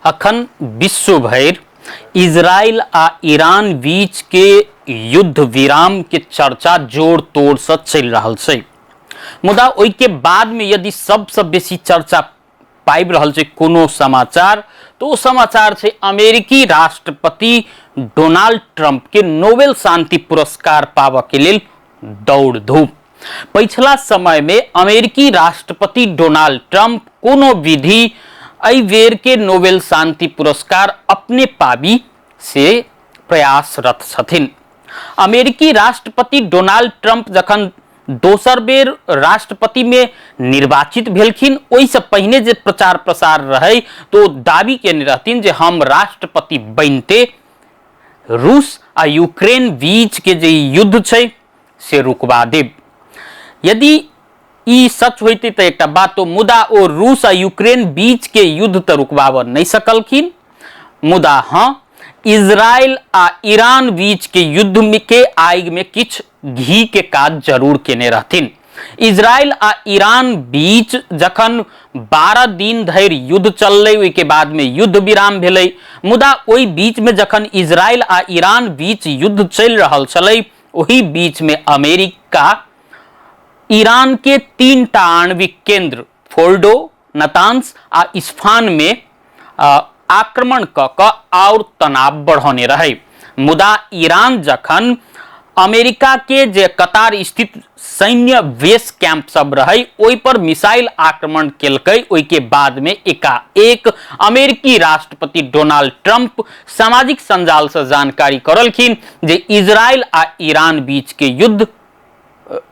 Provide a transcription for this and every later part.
अखन विश्व भर इजराइल आ ईरान बीच के युद्ध विराम के चर्चा जोर तोड़ से चल रहा है। मुदा ओई के बाद में यदि सबसे बेसी चर्चा पाबि रहल छै कोनो समाचार तो ओ समाचार छै अमेरिकी राष्ट्रपति डोनाल्ड ट्रंप के नोबेल शांति पुरस्कार पाबऽ के लेल दौड़ धूप। पिछला समय में अमेरिकी राष्ट्रपति डोनाल्ड ट्रंप कोनो विधि एहि बेर के नोबेल शांति पुरस्कार अपने पाबी से प्रयासरत छथिन। अमेरिकी राष्ट्रपति डोनाल्ड ट्रंप जखन दोसर बेर राष्ट्रपति में निर्वाचित भेलखिन ओहि से पहिने जे प्रचार प्रसार रहे तो दावी केने रहथिन जे हम राष्ट्रपति बनते रूस आ यूक्रेन बीच के जे युद्ध छै से रुकवा देब। यदि ई सच होइते तो एक बात तो मुदा ओ रूस आ यूक्रेन बीच के युद्ध तो रुकवा नहीं सकलखिन, मुदा हाँ इजराइल आ ईरान बीच के युद्ध में के आग में किछ घी के काज जरूर केने रहथिन। इजराइल आ ईरान बीच जखन 12 दिन धरि युद्ध चललै ओहि के बाद में युद्ध विराम भेलै, मुदा ओहि बीच में जखन इजराइल आ ईरान बीच युद्ध चल रहल छलै ओहि बीच में अमेरिका ईरान के 3टा आणविक केंद्र फोर्डो, नतांस आ इस्फान में आक्रमण क और तनाव बढ़ौने रहे। मुदा ईरान जखन अमेरिका के जे कतार स्थित सैन्य बेस कैंप सब रहे ओहि पर मिसाइल आक्रमण केलकै, ओहि के बाद में एकाएक अमेरिकी राष्ट्रपति डोनाल्ड ट्रंप सामाजिक संजाल से जानकारी करलखिन जे इजराइल आ ईरान बीच के युद्ध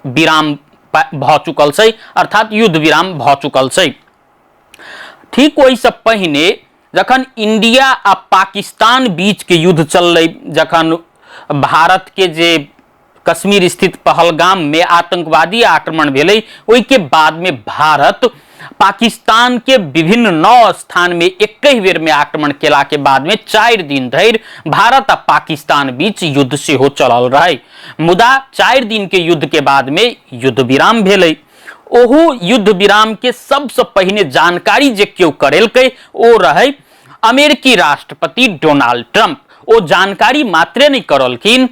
विराम भ चुकल छै, अर्थात युद्ध विराम भ चुकल छै। ठीक ओहि से पहिने जखन इंडिया आ पाकिस्तान बीच के युद्ध चललै, जखन भारत के जे कश्मीर स्थित पहलगाम में आतंकवादी आक्रमण भेलै ओहि के बाद में भारत पाकिस्तान के विभिन्न 9 स्थान में एक ही बेर में आक्रमण केला के बाद में 4 दिन धरि भारत आ पाकिस्तान बीच युद्ध सेहो चलल रहे। मुदा 4 दिन के युद्ध के बाद में युद्ध विराम भेलै। ओहो युद्ध विराम के सबसे पहिने जानकारी जे केओ करेलकै ओ रहे अमेरिकी राष्ट्रपति डोनाल्ड ट्रंप। ओ जानकारी मात्रे नहीं करलखिन,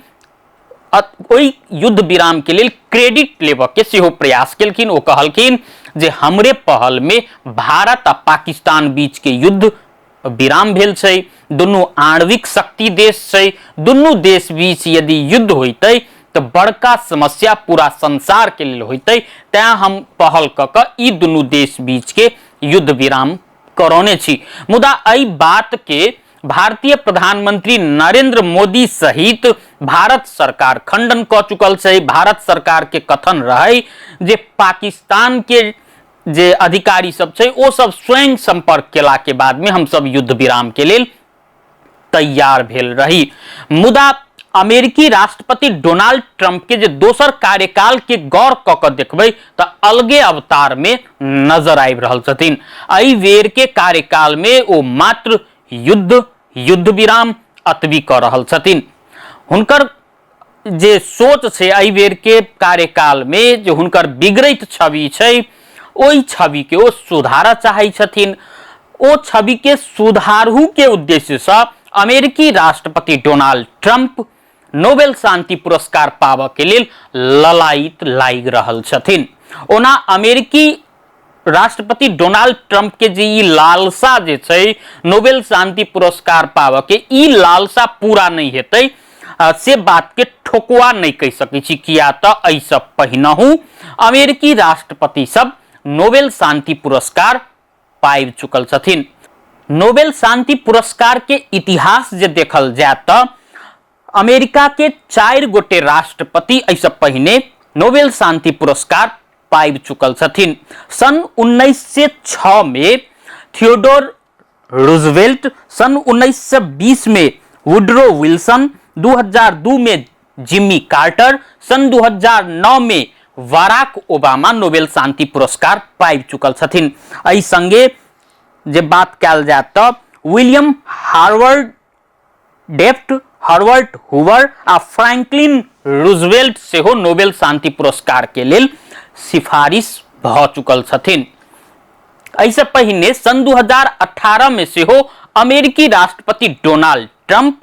ओहि युद्ध विराम के लिए क्रेडिट लेबऽ के सेहो प्रयास केलखिन। ओ कहलखिन जे हमरे पहल में भारत आ पाकिस्तान बीच के युद्ध विराम भेल छै, दुनू आणविक शक्ति देश छै, दुनू देश बीच यदि युद्ध होइतै तो बड़का समस्या पूरा संसार के लिए होइतै, तैं हम पहल क ई दुनू देश बीच के युद्ध विराम करौने छी। मुदा एहि बात के भारतीय प्रधानमंत्री नरेंद्र मोदी सहित भारत सरकार खंडन क चुकल छै। भारत सरकार के कथन रहे जे पाकिस्तान के जे अधिकारी सब छै ओ सब स्वयं संपर्क केला के बाद में हम सब युद्ध विराम के लेल तैयार भेल रही। मुदा अमेरिकी राष्ट्रपति डोनाल्ड ट्रंप के जे दोसर कार्यकाल के गौर क देखबै तो अलगे अवतार में नजर आबि रहल छथिन। एहि बेर के कार्यकाल में ओ मात्र युद्ध विराम अतवी क रहल छथिन। हुनकर जे सोच छै एहि बेर के कार्यकाल में जो हुनकर बिगड़ैत छवि छै ओहि छवि के ओ सुधारऽ चाहै छथिन। ओ छवि के सुधारहु के उद्देश्य से अमेरिकी राष्ट्रपति डोनाल्ड ट्रंप नोबेल शांति पुरस्कार पाबऽ के लेल ललायित लागि रहल छथिन। ओना अमेरिकी राष्ट्रपति डोनाल्ड ट्रंप के जे ई लालसा जे छै नोबेल शांति पुरस्कार पाबऽ के, ई लालसा पूरा नहीं हेतै से बात के ठोकुआ नहीं कह सकै छी, किया तो एहिसँ पहिनहु अमेरिकी राष्ट्रपति सब नोबेल शांति पुरस्कार पाबि चुकल छथिन। नोबेल शांति पुरस्कार के इतिहास जे देखल जाय तो अमेरिका के 4 गोटे राष्ट्रपति एहिसँ पहिने नोबेल शांति पुरस्कार पाबि चुकल छथिन। सन 1906 में थियोडोर रूजवेल्ट, सन 1920 में वुडरो विल्सन, 2002 में जिम्मी कार्टर, सन 2009 में बराक ओबामा नोबेल शांति पुरस्कार पाबि चुकल छथिन। एहि संगे जे बात कयल जाय तो विलियम हार्वर्ड डेफ्ट, हर्बर्ट हूवर आ फ्रैंकलिन रूजवेल्ट सेहो नोबेल शांति पुरस्कार के लेल सिफारिश भ चुकल छथिन। ऐसे पहिने सन 2018 में सेहो अमेरिकी राष्ट्रपति डोनाल्ड ट्रंप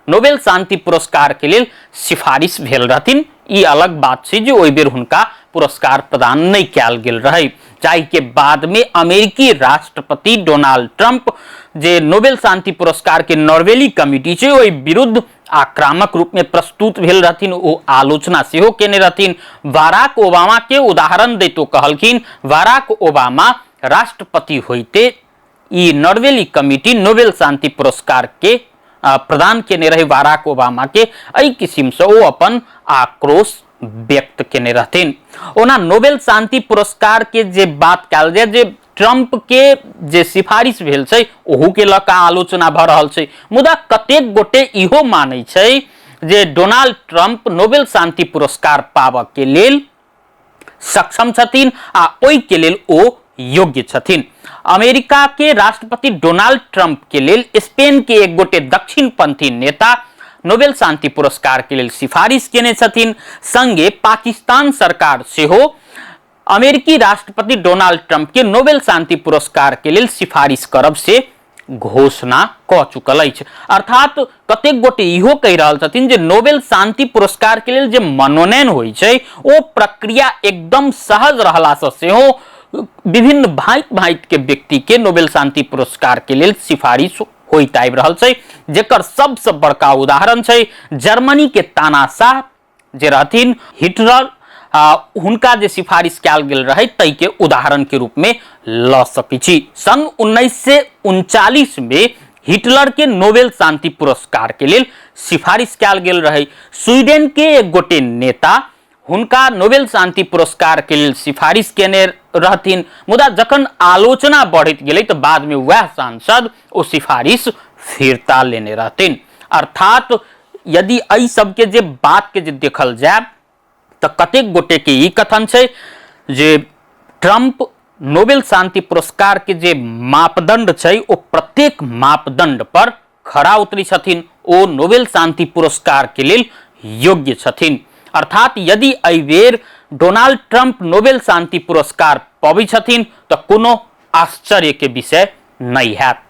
नोबेल शांति पुरस्कार के लिए सिफारिश भेल रहथिन। ई अलग बात छै जे ओहि बेर हुनका पुरस्कार प्रदान नहीं कयल गेल रहे, जाहि के बाद में अमेरिकी राष्ट्रपति डोनाल्ड ट्रंप जे नोबेल शांति पुरस्कार के नॉर्वेली कमिटी छै ओहि विरुद्ध आक्रामक रूप में प्रस्तुत भेल रहथिन, ओ आलोचना सेहो केने रहथिन। बाराक ओबामा के उदाहरण दैतो कहलखिन बाराक ओबामा राष्ट्रपति होइते ई नॉर्वेली कमिटी नोबेल शांति पुरस्कार के प्रदान केने रहे बाराक ओबामा के, एहि किस्म से ओ अपन आक्रोश व्यक्त केने रहथिन। ओना नोबेल शांति पुरस्कार के जे बात कयल जाय, जे ट्रंप के जे सिफारिश भेल छै ओहू के लऽ कऽ आलोचना भऽ रहल छै, मुदा कतेक गोटे इहो मानै छै जे डोनाल्ड ट्रंप नोबेल शांति पुरस्कार पाबऽ के लेल सक्षम छथिन आ ओहि के लेल ओ योग्य छथिन। अमेरिका के राष्ट्रपति डोनाल्ड ट्रंप के लेल स्पेन के एक गोटे दक्षिणपंथी नेता नोबेल शांति पुरस्कार के लेल सिफारिश केने छथिन। संगे पाकिस्तान सरकार सेहो अमेरिकी राष्ट्रपति डोनाल्ड ट्रंप के नोबेल शांति पुरस्कार के लेल सिफारिश करब से घोषणा कऽ चुकल अछि। अर्थात कतेक गोटे इहो कहि रहल छथिन जे नोबेल शांति पुरस्कार के लेल जे मनोनयन होइ छै ओ प्रक्रिया एकदम सहज रहला सँ सेहो विभिन्न भांति के व्यक्ति के नोबेल शांति पुरस्कार के लेल सिफारिश होइत आबि रहल छै, जेकर सबसे बड़का उदाहरण छै जर्मनी के तानाशाह जे रहथिन हिटलर, हुनका जे सिफारिश कयल गेल रहे तै के उदाहरण के रूप में ल सकै छी। सन 1939 में हिटलर के नोबेल शांति पुरस्कार के लेल सिफारिश कयल गेल रहे। स्वीडन के एक गोटे नेता हुनका नोबेल शांति पुरस्कार के लेल सिफारिश केने रहथिन, मुदा जखन आलोचना बढ़ैत गेलै तऽ बाद में वह सांसद ओ सिफारिश फिरता लेने रहथिन। अर्थात यदि एहि सब के जे बात के जे देखल जाय तऽ कतेक गोटे के ई कथन छै जे ट्रंप नोबेल शांति पुरस्कार के जे मापदंड छै ओ प्रत्येक मापदंड पर खरा उतरी छथिन, ओ नोबेल शांति पुरस्कार के लेल योग्य छथिन। अर्थात यदि एहि बेर डोनाल्ड ट्रंप नोबेल शांति पुरस्कार पबै छथिन तऽ कोनो आश्चर्य के विषय नहीं हैत।